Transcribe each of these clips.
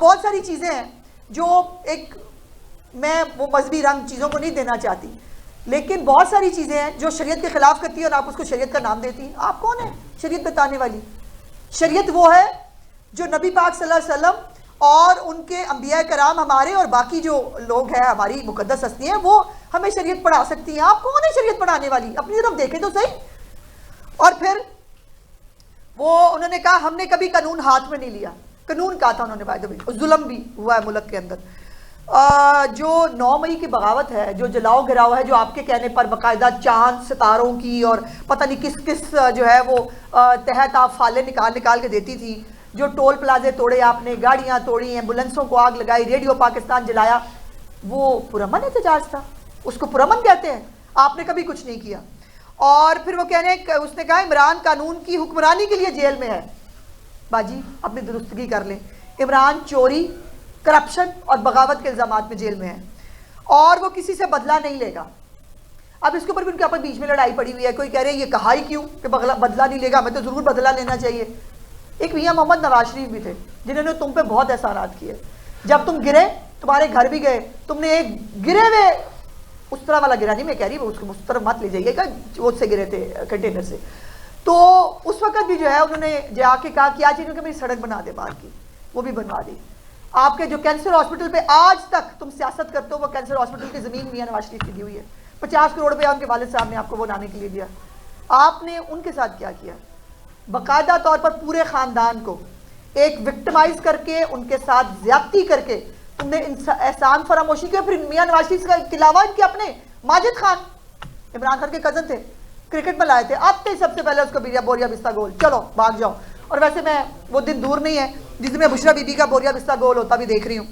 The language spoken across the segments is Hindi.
बहुत सारी चीज़ें हैं जो एक, मैं वो मजहबी रंग चीज़ों को नहीं देना चाहती, लेकिन बहुत सारी चीज़ें हैं जो शरीयत के खिलाफ करती है और आप उसको शरीयत का नाम देती हैं। आप कौन है शरीयत बताने वाली? शरीयत वो है जो नबी पाक सल्लल्लाहु अलैहि वसल्लम और उनके अंबिया कराम हमारे और बाकी जो लोग हैं हमारी मुकद्दस हस्ती हैं, वो हमें शरीयत पढ़ा सकती हैं। आप कौन है शरीयत पढ़ाने वाली? अपनी तरफ देखें तो सही। और फिर वो उन्होंने कहा हमने कभी कानून हाथ में नहीं लिया। कानून कहा था उन्होंने, भाई जुल्म भी हुआ है मुल्क के अंदर। जो 9 मई की बगावत है, जो जलाओ गिराओ है, जो आपके कहने पर बाकायदा चांद सितारों की और पता नहीं किस किस जो है वो तहत आप फाले निकाल निकाल के देती थी, जो टोल प्लाजे तोड़े आपने, गाड़ियाँ तोड़ी, एम्बुलेंसों को आग लगाई, रेडियो पाकिस्तान जलाया, वो पुरअमन एहतजाज था, उसको पुरअमन कहते हैं। आपने कभी कुछ नहीं किया। और फिर वो उसने कहा इमरान कानून की हुक्मरानी के लिए जेल में है। बाजी अपनी दुरुस्तगी कर लें, इमरान चोरी, करप्शन और बगावत के इल्जामात में जेल में है और वो किसी से बदला नहीं लेगा। अब इसके ऊपर भी उनके आपस बीच में लड़ाई पड़ी हुई है। कोई कह रहे हैं ये कहा ही क्यों कि बदला नहीं लेगा, हमें तो ज़रूर बदला लेना चाहिए। एक मियां मोहम्मद नवाज शरीफ भी थे जिन्होंने तुम पे बहुत एहसानात किए। जब तुम गिरे, तुम्हारे घर भी गए, तुमने एक गिरे हुए, उस तरह वाला गिरा नहीं मैं कह रही, उसको उस तरह मत ले जाइएगा, वो से गिरे थे कंटेनर से। तो उस वक्त भी जो है उन्होंने जाके कहा कि आज इन्होंने मेरी सड़क बना दे बाहर की, वो भी बनवा दी। आपके जो कैंसर हॉस्पिटल पे आज तक तुम सियासत करते हो, वो कैंसर हॉस्पिटल की ज़मीन मियां नवाज शरीफ की दी हुई है। 50 करोड़ रुपया उनके वालिद साहब ने आपको वो बनाने के लिए दिया। आपने उनके साथ क्या किया? बाकायदा तौर पर पूरे ख़ानदान को एक विक्टिमाइज करके, उनके साथ ज्यादती करके तुमने एहसान फरामोशी किया। फिर मियां नवाज शरीफ के अलावा इनके अपने माजिद खान, इमरान खान के कज़न थे, क्रिकेट में लाए थे, आते ही सबसे पहले उसको बोरिया बिस्ता गोल, चलो भाग जाओ। और वैसे मैं, वो दिन दूर नहीं है जिस दिन बुशरा बीबी का बोरिया बिस्ता गोल होता भी देख रही हूँ।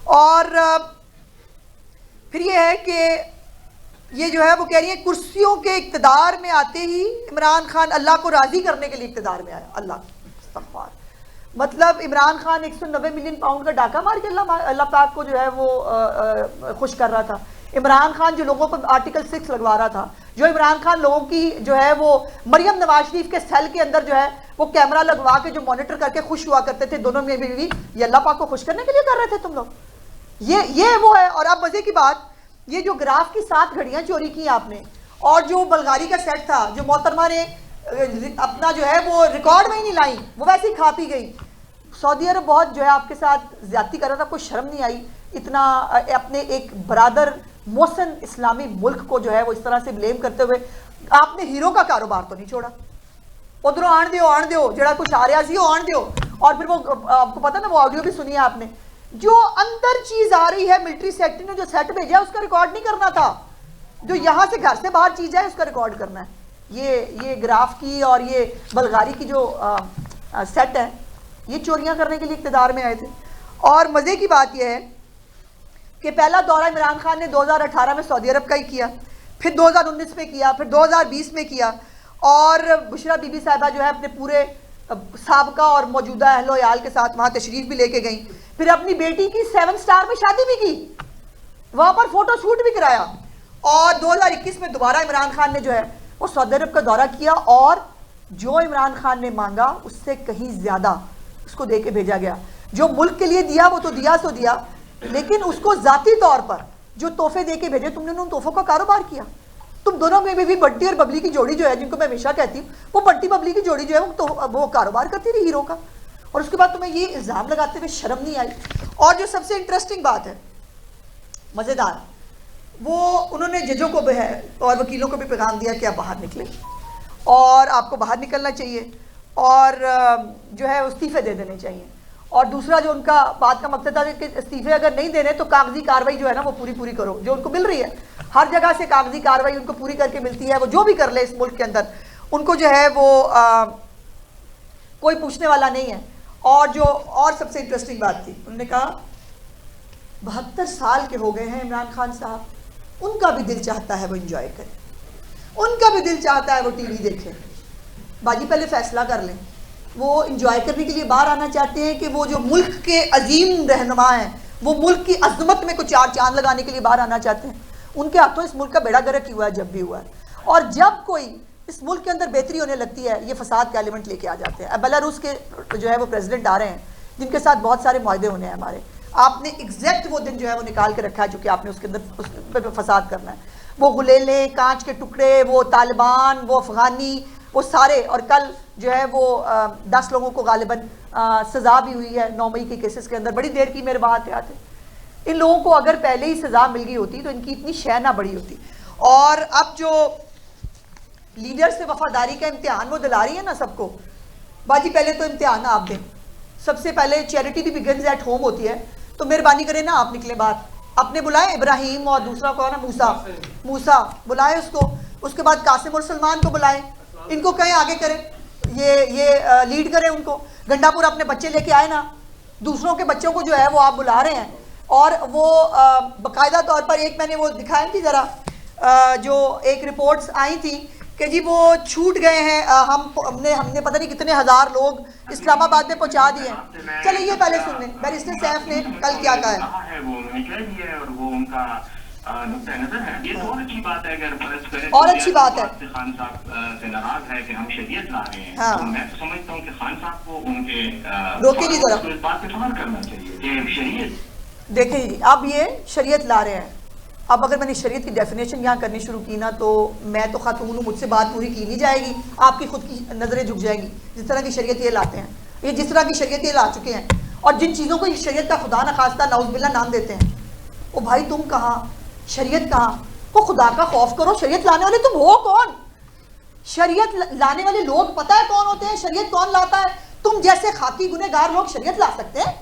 और फिर ये है कि ये जो है वो कह रही है कुर्सियों के इक़्तिदार में आते ही इमरान खान अल्लाह को राज़ी करने के लिए इक़्तिदार में आया। अल्लाह इस्तग़फ़ार, मतलब इमरान खान 190 मिलियन पाउंड का डाका मार के अल्लाह पाक को जो है वो खुश कर रहा था। इमरान खान जो लोगों पर आर्टिकल 6 लगवा रहा था, जो इमरान खान लोगों की जो है वो मरियम नवाज शरीफ के सेल के अंदर जो है वो कैमरा लगवा के जो मॉनिटर करके खुश हुआ करते थे दोनों में बीवी, ये अल्लाह पाक को खुश करने के लिए कर रहे थे तुम लोग। ये वो है। और अब मजे की बात, ये जो ग्राफ की 7 घड़ियां चोरी की आपने, और जो बलगारी का सेट था जो मोहतरमा ने अपना जो है वो रिकॉर्ड में ही नहीं लाई, वो वैसे ही खा पी गई। सऊदी अरब बहुत जो है आपके साथ ज्यादती कर रहा था, कोई शर्म नहीं आई इतना अपने एक बरादर मोहसन इस्लामी मुल्क को जो है वो इस तरह से ब्लेम करते हुए। आपने हीरो का कारोबार तो नहीं छोड़ा, उधरों आण दो जरा कुछ आ रहा सी वो आण दो। और फिर वो आपको पता ना, वो ऑडियो भी सुनी है आपने, जो अंदर चीज आ रही है मिलिट्री सेक्रेटरी ने जो सेट भेजा उसका रिकॉर्ड नहीं करना था, जो यहां से घर से बाहर चीज है उसका रिकॉर्ड करना है। ये ग्राफ की और ये बलगारी की जो सेट है, ये चोरियां करने के लिए इक़्तिदार में आए थे। और मजे की बात यह है कि पहला दौरा इमरान खान ने 2018 में सऊदी अरब का ही किया, फिर 2019 में किया, फिर 2020 में किया। और बुशरा बीबी साहिबा जो है अपने पूरे साबका और मौजूदा अहलो याल के साथ वहाँ तशरीफ भी लेके गई। फिर अपनी बेटी की 7 स्टार में शादी भी की, वहाँ पर फोटो शूट भी कराया। और 2021 में दोबारा इमरान खान ने जो है वो सऊदी अरब का दौरा किया और जो इमरान खान ने मांगा उससे कहीं ज़्यादा उसको दे के भेजा गया। जो मुल्क के लिए दिया वो तो दिया सो दिया, लेकिन उसको ज़ाती तौर पर जो तोहफे दे के भेजे, तुमने उन तोहफों का कारोबार किया। तुम दोनों में भी बंटी और बबली की जोड़ी जो है, जिनको मैं हमेशा कहती हूँ, वो बंटी बबली की जोड़ी जो है वो कारोबार करती रही हीरो का। और उसके बाद तुम्हें ये इल्ज़ाम लगाते हुए शर्म नहीं आई। और जो सबसे इंटरेस्टिंग बात है, मज़ेदार, वो उन्होंने जजों को भी है और वकीलों को भी पैगाम दिया कि आप बाहर निकलें और आपको बाहर निकलना चाहिए और जो है इस्तीफ़े दे देने चाहिए। और दूसरा जो उनका बात का मकसद था कि इस्तीफ़े अगर नहीं देने तो कागजी कार्रवाई जो है ना वो पूरी करो, जो उनको मिल रही है हर जगह से कागजी कार्रवाई उनको पूरी करके मिलती है। वो जो भी कर ले इस मुल्क के अंदर उनको जो है वो कोई पूछने वाला नहीं है। और सबसे इंटरेस्टिंग बात थी, उन्होंने कहा 72 साल के हो गए हैं इमरान खान साहब, उनका भी दिल चाहता है वो इंजॉय करें, उनका भी दिल चाहता है वो टीवी देखें। बाजी पहले फैसला कर लें, वो इंजॉय करने के लिए बाहर आना चाहते हैं कि वो जो मुल्क के अजीम रहनुमा हैं, वो मुल्क की अजमत में कुछ 4 चांद लगाने के लिए बाहर आना चाहते हैं। उनके हाथों इस मुल्क का बेड़ा गर्क हुआ है, जब भी हुआ है। और जब कोई इस मुल्क के अंदर बेहतरी होने लगती है, ये फसाद का एलिमेंट लेके आ जाते हैं। अब बेलारूस के जो है वो प्रेसिडेंट आ रहे हैं, जिनके साथ बहुत सारे मुआहदे होने हैं हमारे। आपने एग्जैक्ट वो दिन जो है वो निकाल के रखा है जो कि आपने उसके अंदर उस पर फसाद करना है। वो गुलेले, कांच के टुकड़े, वो तालिबान, वो अफगानी, वो सारे। और कल जो है वो 10 लोगों को गालिबन सज़ा भी हुई है 9 मई के केसेस के अंदर। बड़ी देर की मेरे बात आते, इन लोगों को अगर पहले ही सज़ा मिल गई होती तो इनकी इतनी शय ना बड़ी होती। और अब जो लीडर से वफादारी का इम्तिहान वो दिला रही है ना सबको, बाजी पहले तो इम्तिहान आप दें। सबसे पहले चैरिटी भी बिगिंस एट होम होती है, तो मेहरबानी करें ना आप निकले बाहर। अपने बुलाए इब्राहिम और दूसरा कौन है, मूसा बुलाए उसको। उसके बाद कासिम और सलमान को बुलाए, इनको कहें आगे करें, ये लीड करें उनको। गंडापुर अपने बच्चे लेके आए ना, दूसरों के बच्चों को जो है वो आप बुला रहे हैं। और वो बाकायदा तौर पर एक मैंने वो दिखाया थी ज़रा, जो एक रिपोर्ट्स आई थी कि जी वो छूट गए हैं, हमने पता नहीं कितने हज़ार लोग इस्लामाबाद में पहुंचा दिए हैं। चलिए ये पहले सुन लें बैरिस्टर सैफ ने कल क्या कहा है। वो निकल ही है और वो उनका नुक्ता नजर है। ये तो और अच्छी बात है अगर फर्ज करें, और अच्छी बात है खान साहब से नाराज है कि हम शरीयत ला रहे हैं। हाँ। तो मैं तो समझता हूँ कि खान साहब को उनके रोके की जरा इस बात पे सवाल करना चाहिए कि शरीयत देखें जी, अब ये शरीयत ला रहे हैं। अब अगर मैंने शरीयत की डेफिनेशन यहाँ करनी शुरू की ना, तो मैं तो खातून हूँ, मुझसे बात पूरी की नहीं जाएगी, आपकी खुद की नज़रें झुक जाएंगी। जिस तरह की शरीयत ये लाते हैं, ये जिस तरह की शरीयत ये ला चुके हैं, और जिन चीज़ों को शरीयत का खुदा न खास्ता नाउज़ुबिल्लाह नाम देते हैं, ओ भाई तुम कहाँ, शरीयत कहाँ? वो खुदा का खौफ करो, शरीयत लाने वाले तुम हो कौन? शरीयत लाने वाले लोग पता है कौन होते हैं? शरीयत कौन लाता है? तुम जैसे खाकी गुनहगार लोग शरीयत ला सकते हैं?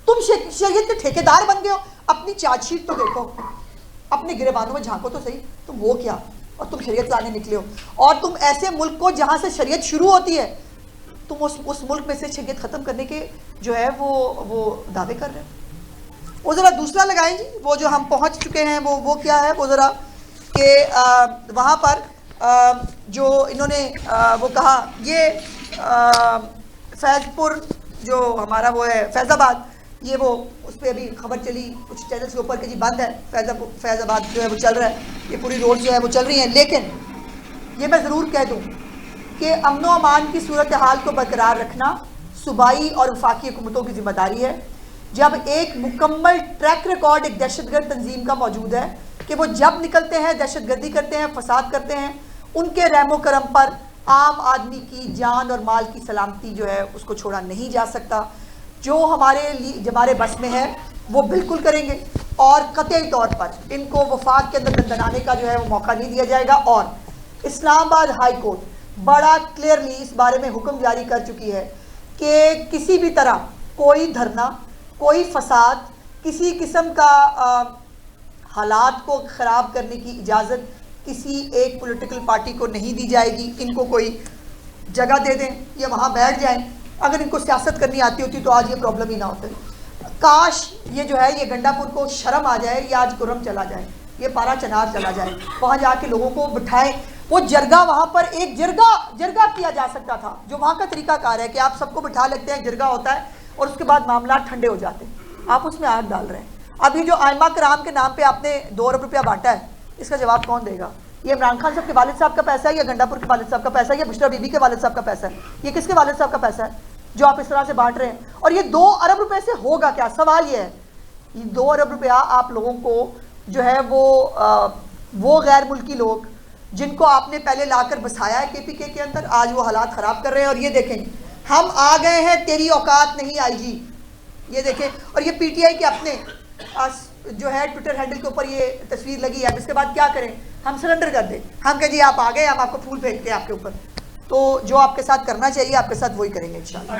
तुम शरीयत के ठेकेदार बन गए हो। अपनी चार्जशीट तो देखो, अपने गिरेबानों में झांको तो सही, तुम हो क्या और तुम शरीयत लाने निकले हो। और तुम ऐसे मुल्क को जहाँ से शरीयत शुरू होती है, तुम उस मुल्क में से शरीयत ख़त्म करने के जो है वो दावे कर रहे हो। वो ज़रा दूसरा लगाएं जी, वो जो हम पहुँच चुके हैं वो क्या है वो ज़रा कि वहाँ पर जो इन्होंने वो कहा, ये फैज़पुर जो हमारा वो है फैज़ाबाद, ये वो उस पर अभी खबर चली कुछ चैनल्स के ऊपर कि जी बंद है फैज़ाबाद जो है वो चल रहा है, ये पूरी रोड जो है वो चल रही है। लेकिन ये मैं ज़रूर कह दूँ कि अमन व अमान की सूरत हाल को बरकरार रखना सूबाई और वफाकी हुकूमतों की जिम्मेदारी है। जब एक मुकम्मल ट्रैक रिकॉर्ड एक दहशतगर्द तंजीम का मौजूद है कि वो जब निकलते हैं दहशतगर्दी करते हैं, फसाद करते हैं, उनके रहमो करम पर आम आदमी की जान और माल की सलामती जो है उसको छोड़ा नहीं जा सकता। जो हमारे बस में है वो बिल्कुल करेंगे, और कतई तौर पर इनको वफाक के अंदर दंदनाने का जो है वो मौका नहीं दिया जाएगा। और इस्लामाबाद हाई कोर्ट बड़ा क्लियरली इस बारे में हुक्म जारी कर चुकी है कि किसी भी तरह कोई धरना, कोई फसाद, किसी किस्म का हालात को ख़राब करने की इजाज़त किसी एक पॉलिटिकल पार्टी को नहीं दी जाएगी। इनको कोई जगह दे दें या वहाँ बैठ जाएं। अगर इनको सियासत करनी आती होती तो आज ये प्रॉब्लम ही ना होते। काश ये जो है ये गंडापुर को शर्म आ जाए, या आज कुर्रम चला जाए, ये पारा चनार चला जाए, वहाँ जाके लोगों को बिठाएं। वो जरगा, वहाँ पर एक जरगा किया जा सकता था, जो वहाँ का तरीकाकार है कि आप सबको बिठा लेते हैं, जरगा होता है और उसके बाद मामला ठंडे हो जाते हैं। आप उसमें आग डाल रहे हैं। अभी जो आयमा कराम के नाम पर आपने 2 अरब रुपया बांटा है, इसका जवाब कौन देगा? ये इमरान खान साहब के वालिद साहब का पैसा है, या गंडापुर के वालिद साहब का पैसा है, या बुशरा बीबी के वालिद साहब का पैसा है? ये किसके वालिद साहब का पैसा है जो आप इस तरह से बांट रहे हैं? और ये 2 अरब रुपए से होगा क्या? सवाल ये है, ये 2 अरब रुपया आप लोगों को जो है वो गैर मुल्की लोग जिनको आपने पहले लाकर बसाया है केपीके के अंदर, आज वो हालात ख़राब कर रहे हैं। और ये देखें, हम आ गए हैं, तेरी औकात नहीं आईजी, ये देखें। और ये पीटीआई के अपने जो है ट्विटर हैंडल के ऊपर ये तस्वीर लगी है। अब इसके बाद क्या करें? हम सरेंडर कर दें, हम कहें जी आप आ गए, हम आपको फूल फेंकते हैं आपके ऊपर। तो जो आपके साथ करना चाहिए आपके साथ वही करेंगे इंशाल्लाह।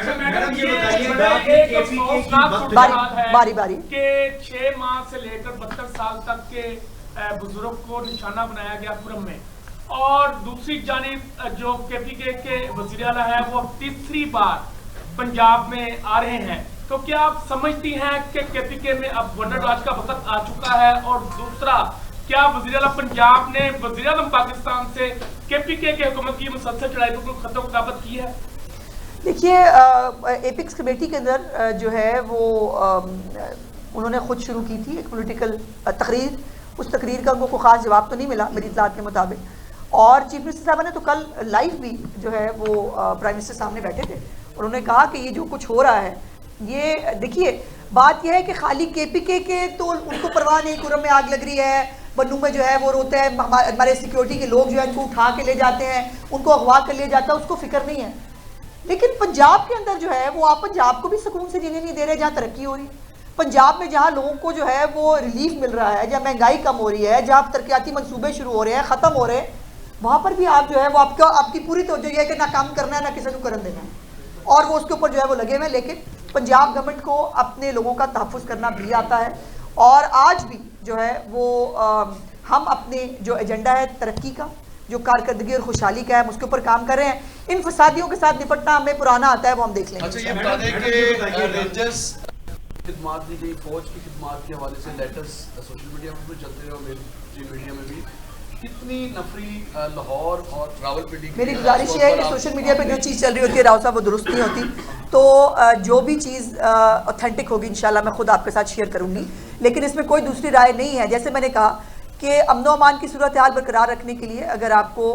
बारी बारी के 6 माह से लेकर 72 साल तक के बुजुर्ग को निशाना बनाया गया खुरम में, और दूसरी जानिब जो केपीके के वज़ीर आला है वो अब तीसरी बार पंजाब में आ रहे हैं। तो क्या आप समझती हैं कि केपीके में अब वंडर राज का वक्त आ चुका है? और दूसरा, क्या वज़ीर आला पंजाब ने वज़ीर आज़म पाकिस्तान से केपीके के हुकूमत की मुसलसल चढ़ाई पर खतों किताबत की है? देखिए, एपिक्स कमेटी के अंदर जो है वो उन्होंने खुद शुरू की थी एक पॉलिटिकल तकरीर। उस तकरीर का उनको ख़ास जवाब तो नहीं मिला मेरी इत्तलात के मुताबिक। और चीफ मिनिस्टर साहब ने तो कल लाइव भी जो है वो प्राइम मिनिस्टर सामने बैठे थे, उन्होंने कहा कि ये जो कुछ हो रहा है ये देखिए बात यह है कि खाली KPK के तो उनको परवाह नहीं, कुरम में आग लग रही है, बन्नू में जो है वो रोते हैं, हमारे सिक्योरिटी के लोग जो है उनको उठा के ले जाते हैं, उनको अगवा कर ले जाता है, उसको फिक्र नहीं है। लेकिन पंजाब के अंदर जो है वो आप पंजाब को भी सुकून से जीने नहीं दे रहे, जहाँ तरक्की हो रही है पंजाब में, जहाँ लोगों को जो है वो रिलीफ मिल रहा है, जहाँ महंगाई कम हो रही है, जहाँ तरक्याती मंसूबे शुरू हो रहे हैं, ख़त्म हो रहे हैं, वहाँ पर भी आप जो है वो आपकी पूरी तवज्जो है कि ना काम करना है ना किसी को करन देना है, और वो उसके ऊपर जो है वो लगे हुए हैं। लेकिन पंजाब गवर्नमेंट को अपने लोगों का तहफ़्फ़ुज़ करना भी आता है, और आज भी जो है वो हम अपने जो एजेंडा है तरक्की का, जो कारकर्दगी और खुशहाली का है, हम उसके ऊपर काम कर रहे हैं। इन फसादियों के साथ निपटना हमें पुराना आता है, वो हम देख लेंगे। अच्छा, ये बता दें कि रेंजर्स खिदमात दी गई, फौज की खिदमात के हवाले से लेटर्स सोशल मीडिया में भी चलते रहे और मेन मीडिया में भी, कितनी नफरी लाहौर और रावलपिंडी। मेरी गुजारिश ये है कि सोशल मीडिया पे जो चीज़ चल रही होती है राव साहब वो दुरुस्त नहीं होती, तो जो भी चीज़ ऑथेंटिक होगी इंशाल्लाह मैं खुद आपके साथ शेयर करूँगी, लेकिन इसमें कोई दूसरी राय नहीं है। जैसे मैंने कहा कि अमन अमान की सूरत हाल बरकरार रखने के लिए अगर आपको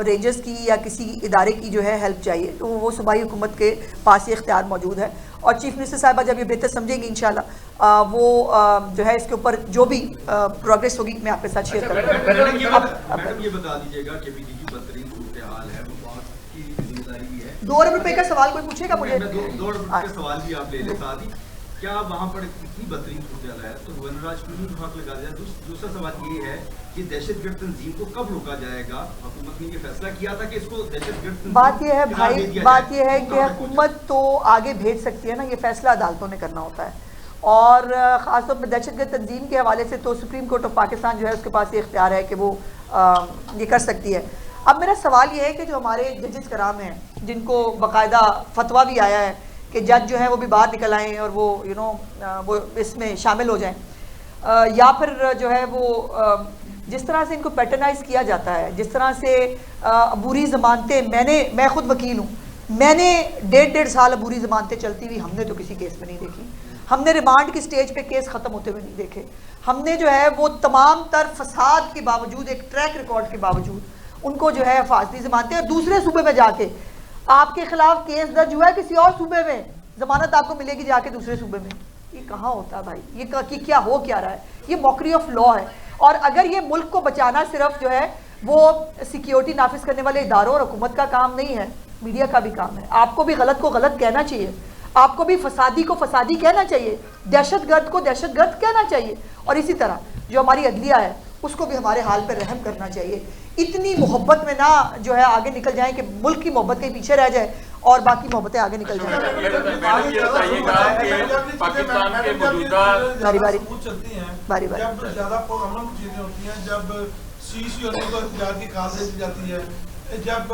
रेंजर्स की या किसी इदारे की जो है हेल्प चाहिए तो वो सूबाई हुकूमत के पास ये इख्तियार मौजूद है, और चीफ मिनिस्टर साहिबा जब ये बेहतर समझेंगी इंशाल्लाह वो जो है इसके ऊपर जो भी प्रोग्रेस होगी मैं आपके साथ शेयर करूँगी। मैडम ये बता दीजिएगा कि KPK की बदतरीन सूरत हाल है, वो आपकी जिम्मेदारी भी है। 2 अरब रुपए का सवाल कोई पूछेगा मुझे? 2 अरब रुपए का सवाल भी आप ले लें साथ ही, क्या वहाँ पर इतनी बदतरीन सूरत हाल है तो गवर्नर क्यों हक लगा दिया? दूसरा सवाल ये है कि दहशतगर्द तंजीम को कब रोका जाएगा? हुकूमत ने ये फैसला किया था कि इसको दहशतगर्द। बात यह है भाई, बात यह है कि हुकूमत तो आगे भेज सकती है ना, ये फैसला अदालतों ने करना होता है, और ख़ासतौर पर दहशतगर्द तंजीम के हवाले से तो सुप्रीम कोर्ट ऑफ पाकिस्तान जो है उसके पास ये इख्तियार है कि वो ये कर सकती है। अब मेरा सवाल ये है कि जो हमारे जजेस कराम हैं जिनको बाकायदा फतवा भी आया है कि जज जो है वो भी बाहर निकल आएँ और वो वो इसमें शामिल हो जाएं, या फिर जो है वो जिस तरह से इनको पैटर्नाइज किया जाता है, जिस तरह से अबूरी ज़मानतें, मैं खुद वकील हूँ, मैंने 1.5 साल अबूरी ज़मानतें चलती हुई हमने तो किसी केस में नहीं देखी, हमने रिमांड की स्टेज पे केस ख़त्म होते हुए नहीं देखे, हमने जो है वो तमाम तर फसाद के बावजूद, एक ट्रैक रिकॉर्ड के बावजूद उनको जो है फासली ज़मानतें, और दूसरे सूबे में जाके आपके खिलाफ केस दर्ज हुआ है किसी और सूबे में, जमानत आपको मिलेगी जाके दूसरे सूबे में। ये कहाँ होता है भाई? ये क्या हो क्या रहा है? ये मॉकरी ऑफ लॉ है। और अगर ये मुल्क को बचाना सिर्फ जो है वो सिक्योरिटी नाफिज करने वाले इदारों और हुकूमत का काम नहीं है, मीडिया का भी काम है। आपको भी गलत को गलत कहना चाहिए, आपको भी फसादी को फसादी कहना चाहिए, दहशतगर्द को दहशतगर्द कहना चाहिए, और इसी तरह जो हमारी अदलिया है उसको भी हमारे हाल पर रहम करना चाहिए। इतनी मोहब्बत में ना जो है आगे निकल जाए कि मुल्क की मोहब्बत कहीं पीछे रह जाए और बाकी मोहब्बतें आगे निकल जाए। बारी बारी चलती हैं, बारी बारी जब ज्यादा पुरअमन चीजें होती हैं, जब सीसी होने को इख्तियार की खाल दे दी जाती है, जब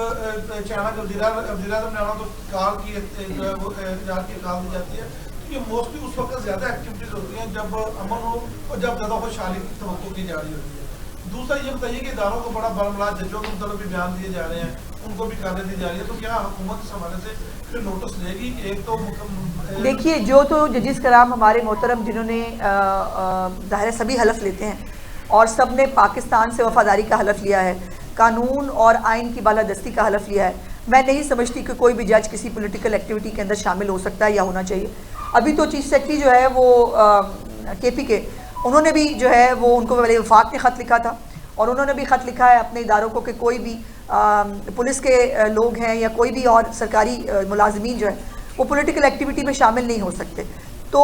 चाइना को वज़ीर-ए-आज़म ने आना तो कार की इख्तियार की खाल दी जाती है। ये मोस्टली उस वक्त ज्यादा एक्टिविटीज होती हैं जब अमन हो और जब ज्यादा खुशहाली की तवक्को की जा रही होती है। दूसरा ये बताइए कि इदारों को बड़ा बड़ा जजों के मतलब भी बयान दिए जा रहे हैं, उनको भी कारें दी जा रही है, तो क्या हुकूमत इस हवाले से फिर नोटिस लेगी कि एक तो देखिए जो तो जजिस कराम हमारे मोहतरम जिन्होंने ज़ाहिर सभी हलफ लेते हैं और सब ने पाकिस्तान से वफादारी का हलफ लिया है, कानून और आइन की बालादस्ती का हलफ लिया है, मैं नहीं समझती कि कोई भी जज किसी पॉलिटिकल एक्टिविटी के अंदर शामिल हो सकता है या होना चाहिए। अभी तो चीफ सेक्रेटरी जो है वो KPK उन्होंने भी जो है वो उनको पहले वफाक ने ख़त लिखा था और उन्होंने भी ख़त लिखा है अपने इदारों को कि कोई भी पुलिस के लोग हैं या कोई भी और सरकारी मुलाजमीन जो है वो पॉलिटिकल एक्टिविटी में शामिल नहीं हो सकते। तो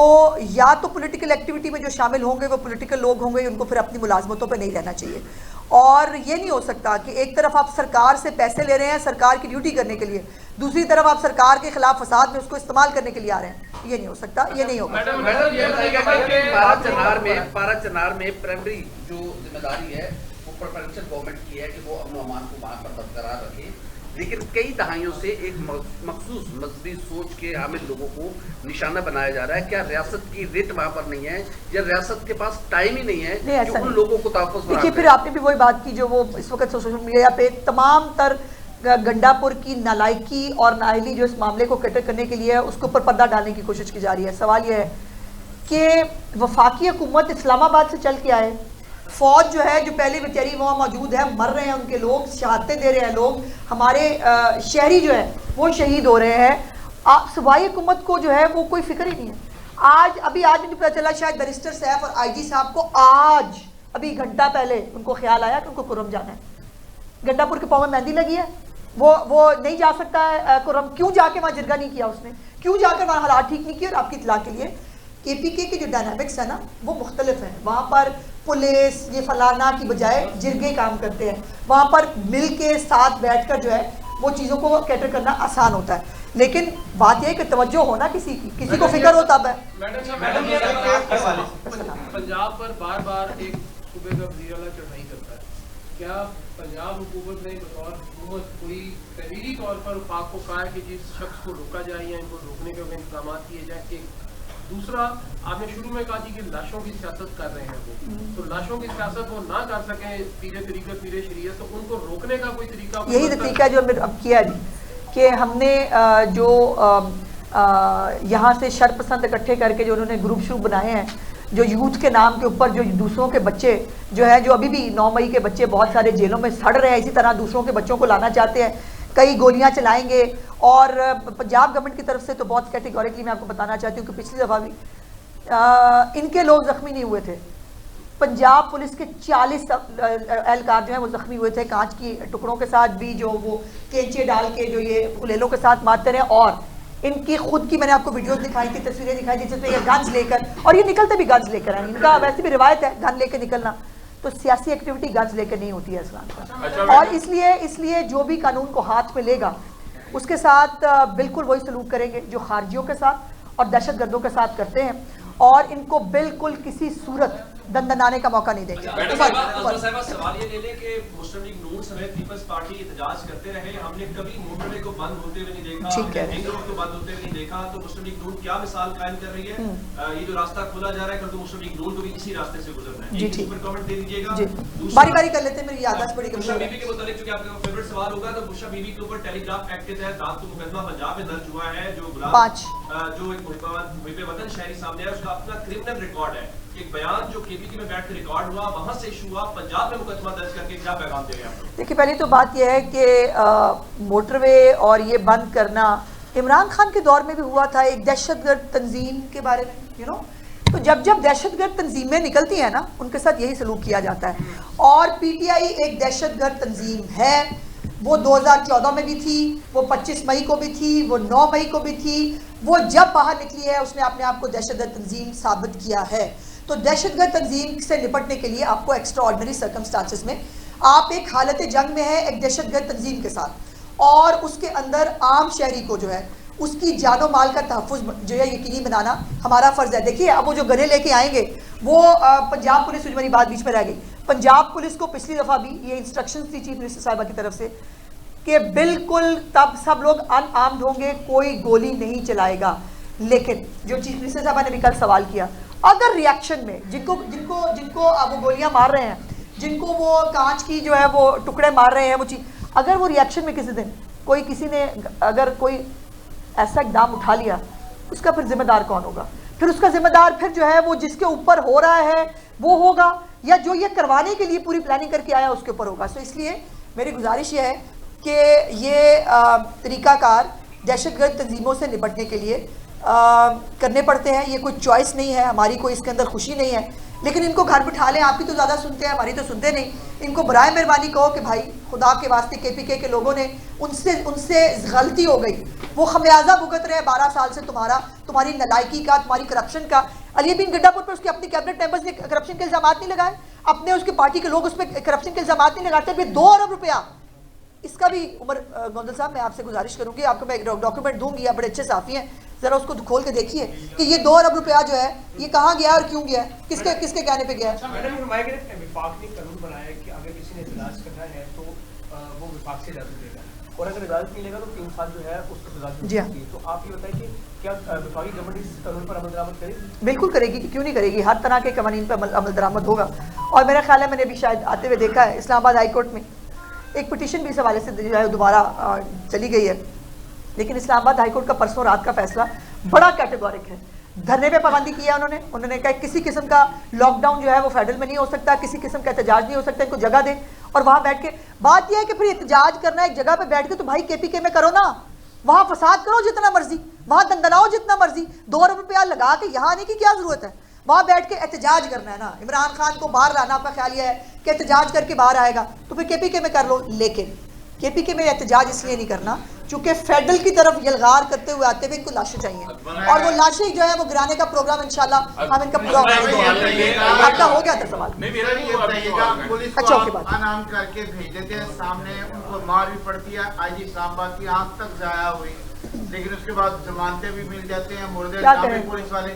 या तो पॉलिटिकल एक्टिविटी में जो शामिल होंगे वो पॉलिटिकल लोग होंगे, उनको फिर अपनी मुलाजमतों पर नहीं रहना चाहिए। और ये नहीं हो सकता कि एक तरफ आप सरकार से पैसे ले रहे हैं सरकार की ड्यूटी करने के लिए, दूसरी तरफ आप सरकार के खिलाफ फसाद में उसको इस्तेमाल करने के लिए आ रहे हैं। ये नहीं हो सकता, ये नहीं होगा। मैडम ये बताइएगा पारा चनार में प्राइमरी जो जिम्मेदारी है वो प्रेफरेंशियल गवर्नमेंट की है कि वो अमन अमान को वहाँ पर बरकरार रखे, लेकिन कई दहाइयों से एक मखसूस मजहबी सोच के हामिल लोगों को निशाना बनाया जा रहा है। क्या रियासत की रिट वहाँ पर नहीं है या रियासत के पास टाइम ही नहीं है कि उन लोगों को तहफ़्फ़ुज़? देखिए फिर आपने भी वही बात की जो वो इस वक्त सोशल मीडिया पे तमाम तर गंडापुर की नालायकी और नाअहली जो इस मामले को कैटर करने के लिए उसके ऊपर पर्दा डालने की कोशिश की जा रही है। सवाल यह है कि वफाकी हुकूमत इस्लामाबाद से चल के आए, फौज जो है जो पहले बेचारी वहाँ मौजूद है, मर रहे हैं उनके लोग, शहादतें दे रहे हैं लोग, हमारे शहरी जो है वो शहीद हो रहे हैं, आप सूबाई हुकूमत को जो है वो कोई फिक्र ही नहीं है। आज मुझे पता चला शायद बैरिस्टर सैफ और IG साहब को आज अभी घंटा पहले उनको ख्याल आया कि उनको कुर्रम जाना है। गंडापुर के पाँव में मेहंदी लगी है, वो नहीं जा सकता है कुर्रम। क्यों जाके वहाँ जिरगा नहीं किया उसने, क्यों जाकर वहाँ हालात ठीक नहीं किए? और आपकी इत्तला के लिए KPK के जो डायनामिक्स है ना वो मुख्तलिफ है। वहाँ पर पुलिस ये फलाना की बजाय जिरगे काम करते हैं, वहाँ पर मिल के साथ बैठ कर जो है वो चीज़ों को कैटर करना आसान होता है। लेकिन बात यह है कि तवज्जो होना किसी को फिक्र हो तब है। पंजाब पर बार बार एक सूबे का वज़ीर आला चढ़ाई करता है, क्या पंजाब हुकूमत ने बतौर हुकूमत कोई तहरीरी तौर पर वफाक को कहा है कि जिस शख्स को रोका जाए या इनको रोकने के इंतजाम किए जाए? एक दूसरा, आपने शुरू में कहा कि लाशों की सियासत कर रहे हैं वो, तो लाशों की सियासत वो ना कर सकें पीरे तरीके पीरे शरीयत, तो उनको रोकने का कोई तरीका? यही तरीका जो अब किया जी कि हमने जो यहाँ से शरपसंद इकट्ठे करके जो उन्होंने ग्रुप शुरू बनाए हैं, जो यूथ के नाम के ऊपर जो दूसरों के बच्चे जो है, जो अभी भी 9 मई के बच्चे बहुत सारे जेलों में सड़ रहे हैं, इसी तरह दूसरों के बच्चों को लाना चाहते हैं, कई गोलियां चलाएंगे। और पंजाब गवर्नमेंट की तरफ से तो बहुत कैटेगोरिकली मैं आपको बताना चाहती हूँ कि पिछली दफ़ा भी इनके लोग ज़ख्मी नहीं हुए थे। पंजाब पुलिस के 40 एहलकार जो है वो ज़ख्मी हुए थे, कांच की टुकड़ों के साथ भी, जो वो कैंचे डाल के जो ये गुलेलों के साथ मारते रहे। और इनकी खुद की मैंने आपको वीडियोस दिखाई थी, तस्वीरें दिखाई थी, जिसमें ये गन्स लेकर, और ये निकलते भी गन्स लेकर हैं। इनका वैसे भी रिवायत है गन लेकर निकलना, तो सियासी एक्टिविटी गन्स लेकर नहीं होती है इस्लाम का। और इसलिए जो भी कानून को हाथ में लेगा उसके साथ बिल्कुल वही सलूक करेंगे जो खारजियों के साथ और दहशतगर्दों के साथ करते हैं, और इनको बिल्कुल किसी सूरत दंदनाने का मौका नहीं देंगे। सवाल ये ले लें कि मुस्लिम लीग नून समेत पीपल्स पार्टी एहतजाज करते रहे, हमने कभी मोटरवे को बंद होते हुए नहीं देखा, रिंग रोड को बंद होते हुए नहीं देखा, तो मुस्लिम लीग नून क्या मिसाल कायम कर रही है? ये जो रास्ता खोला जा रहा है, कल तो मुस्लिम लीग नून को भी इसी रास्ते से गुजरना है। जी पर कमेंट दे दीजिएगा, बारी बारी कर लेते हैं, मेरी याददाश्त बड़ी कमजोर है। बीबी के मुतालिक चूंकि आपका फेवरेट सवाल होगा, तो बुशरा बीबी के ऊपर टेलीग्राफ एक्ट के तहत रात को मुकदमा पंजाब में दर्ज हुआ है, जो जो एक मुहिब वतन शहरी सामने है, उसका अपना क्रिमिनल रिकॉर्ड है। एक बयान जो KPK में बैठ कर रिकॉर्ड हुआ, वहां से इशू हुआ, पंजाब में मुकदमा दर्ज करके क्या पैगाम दे रहे हैं आप? देखिए, पहली तो बात यह है कि मोटरवे और ये बंद करना इमरान खान के दौर में भी हुआ था, एक दहशतगर्द तंजीम के बारे में, तो जब दहशतगर्द तंजीमें निकलती हैं ना, उनके साथ यही सलूक किया जाता है। और PTI एक दहशतगर्द तंजीम है, वो 2014 में भी थी, वो 25 मई को भी थी, वो 9 मई को भी थी। वो जब बाहर निकली है उसने अपने आप को दहशतगर्द तंजीम साबित किया है। तो दहशतगर्द तंजीम से निपटने के लिए आपको एक्स्ट्रा ऑर्डिनरी सर्कमस्टांसेस में आप एक हालत जंग में है एक दहशतगर्द तंजीम के साथ, और उसके अंदर आम शहरी को जो है उसकी जानो माल का तहफ़्फ़ुज़ जो है यकीनी बनाना हमारा फ़र्ज़ है। देखिए, अब वो जो गले लेके आएंगे वो पंजाब पुलिस, मेरी बात बीच में रह गई, पंजाब पुलिस को पिछली दफ़ा भी ये इंस्ट्रक्शंस थी चीफ मिनिस्टर साहिबा की तरफ से कि बिल्कुल तब सब लोग अनआर्म्ड होंगे, कोई गोली नहीं चलाएगा। लेकिन जो चीफ मिनिस्टर साहिबा ने भी कल सवाल किया, अगर रिएक्शन में जिनको वो गोलियां मार रहे हैं, जिनको वो कांच की जो है वो टुकड़े मार रहे हैं, वो चीज, अगर वो रिएक्शन में किसी दिन किसी ने अगर कोई ऐसा इकदाम उठा लिया, उसका फिर जिम्मेदार कौन होगा? फिर उसका जिम्मेदार फिर जो है वो जिसके ऊपर हो रहा है वो होगा, या जो ये करवाने के लिए पूरी प्लानिंग करके आया उसके ऊपर होगा। तो इसलिए मेरी गुजारिश ये है कि ये तरीकाकार दहशतगर्द तंजीमों से निपटने के लिए करने पड़ते हैं। ये कोई चॉइस नहीं है हमारी, कोई इसके अंदर खुशी नहीं है। लेकिन इनको घर बिठा लें, आपकी तो ज़्यादा सुनते हैं, हमारी तो सुनते नहीं। इनको बराए मेहरबानी कहो कि भाई खुदा के वास्ते KPK के लोगों ने उनसे गलती हो गई, वो खमियाजा भुगत रहे हैं 12 साल से तुम्हारी नलायकी का, तुम्हारी करप्शन का। अली बिन गड्डापुर पर उसके अपने कैबिनेट मेंबर्स ने करप्शन के इल्ज़ाम नहीं लगाए, अपने उसकी पार्टी के लोग उस पर करप्शन के इल्ज़ाम नहीं लगाते। फिर 2 अरब रुपया, इसका भी उमर गोंदल साहब मैं आपसे गुजारिश करूंगी, आपको मैं एक डॉक्यूमेंट दूंगी, आप बड़े अच्छे साफ़ी हैं, जरा उसको खोल के देखिए कि ये 2 अरब रुपया जो है ये कहाँ गया और क्यों गया, किसके कहने पे गया है। मैडम, विफाक ने कानून बनाया है कि अगर किसी ने इजलास करना है तो वो विफाक से इजाजत देगा, और अगर इजाजत नहीं लेगा तो 3 साल जो है उसको सजा दी जाती है। तो आप ये बताएं कि क्या विफाकी गवर्नमेंट इस कानून पर अमल दरामद करेगी? बिल्कुल करेगी, क्यों नहीं करेगी। हर तरह के कानून पर अमल दरामद होगा। और मेरा ख्याल है, मैंने अभी शायद आते हुए देखा है, इस्लामाबाद हाई कोर्ट में एक पिटीशन भी इस हवाले से जो है दोबारा चली गई है। लेकिन इस्लामाबाद हाई कोर्ट का परसों रात का फैसला बड़ा कैटेगोरिक है। धरने पे पाबंदी की है उन्होंने कहा किसी किस्म का लॉकडाउन जो है वो फेडरल में नहीं हो सकता, किसी किस्म का एहतजाज नहीं हो सकता, इनको जगह दें। और वहाँ बैठ के बात यह है कि फिर एहतजाज करना एक जगह पे बैठ के, तो भाई KPK में करो ना, वहाँ फसाद करो जितना मर्जी, वहां दंदनाओ जितना मर्जी, 2 रुपया लगा के यहाँ आने की क्या जरूरत है? वहां बैठ के एहतजाज करना है ना। इमरान खान को बाहर लाना, आपका ख्याल यह है कि एहतजाज करके बाहर आएगा, तो फिर केपीके में कर लो। लेकिन केपीके में एहतजाज इसलिए नहीं करना चूंकि फेडरल की तरफ यलगार करते हुए आते हुए इनको लाशें चाहिए, और वो लाशें जो है वो गिराने का प्रोग्राम इंशाल्लाह हम इनका पूरा आपका हो गया था सवाल। अच्छा ओके, बात अनाम करके भेज देते हैं सामने, उनको मार भी पड़ती है, आईजी इस्लामाबाद की आंख तक जाया हुई, लेकिन उसके बाद जमानतें भी मिल जाते हैं, मुर्दे पुलिस वाले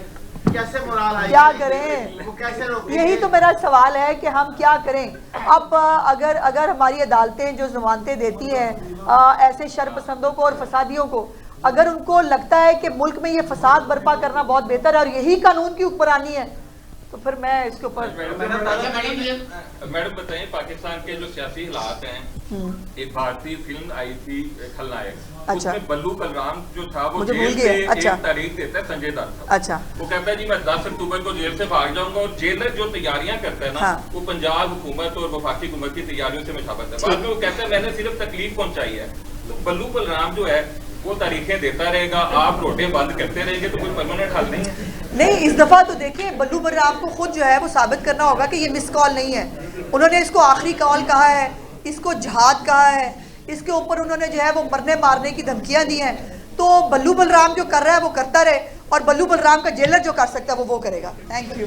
कैसे मोराल आएगी? क्या करें? वो कैसे रोकें? यही तो मेरा सवाल है कि हम क्या करें। अब अगर हमारी अदालतें जो जमानतें देती हैं ऐसे शरपसंदों को और फसादियों को, अगर उनको लगता है कि मुल्क में ये फसाद बर्पा करना बहुत बेहतर है और यही कानून की हुक्मरानी है, तो फिर मैं इसके ऊपर मैडम बताइए, पाकिस्तान के जो सियासी हालात हैं, एक भारतीय फिल्म आई थी खलनायक, अच्छा, उसमें बल्लू बलराम जो था वो मुझे जेल भूल से गया। अच्छा, एक तारीख देता है संजय दत्त, अच्छा, वो कहता है जी मैं 10 अक्टूबर को जेल से भाग जाऊंगा, और जेलर जो तैयारियां करता है ना, हाँ, वो पंजाब हुकूमत और वफाकी हुकूमत की तैयारियों से मुशाबत है। बाद में वो कहता है मैंने सिर्फ तकलीफ पहुंचाई है। तो बल्लू बलराम जो है वो तारीखें देता रहेगा, आप रोटें बंद करते रहेंगे, तो कोई परमानेंट हल नहीं है। नहीं, इस दफा तो देखिए बल्लू बलराम को खुद जो है वो साबित करना होगा कि ये मिस कॉल नहीं है। उन्होंने इसको आखिरी कॉल कहा है, इसको जहाद कहा है, इसके ऊपर उन्होंने जो है वो मरने मारने की धमकियां दी हैं। तो बल्लू बलराम जो कर रहा है वो करता रहे, और बल्लू बलराम का जेलर जो कर सकता है वो करेगा। Thank you.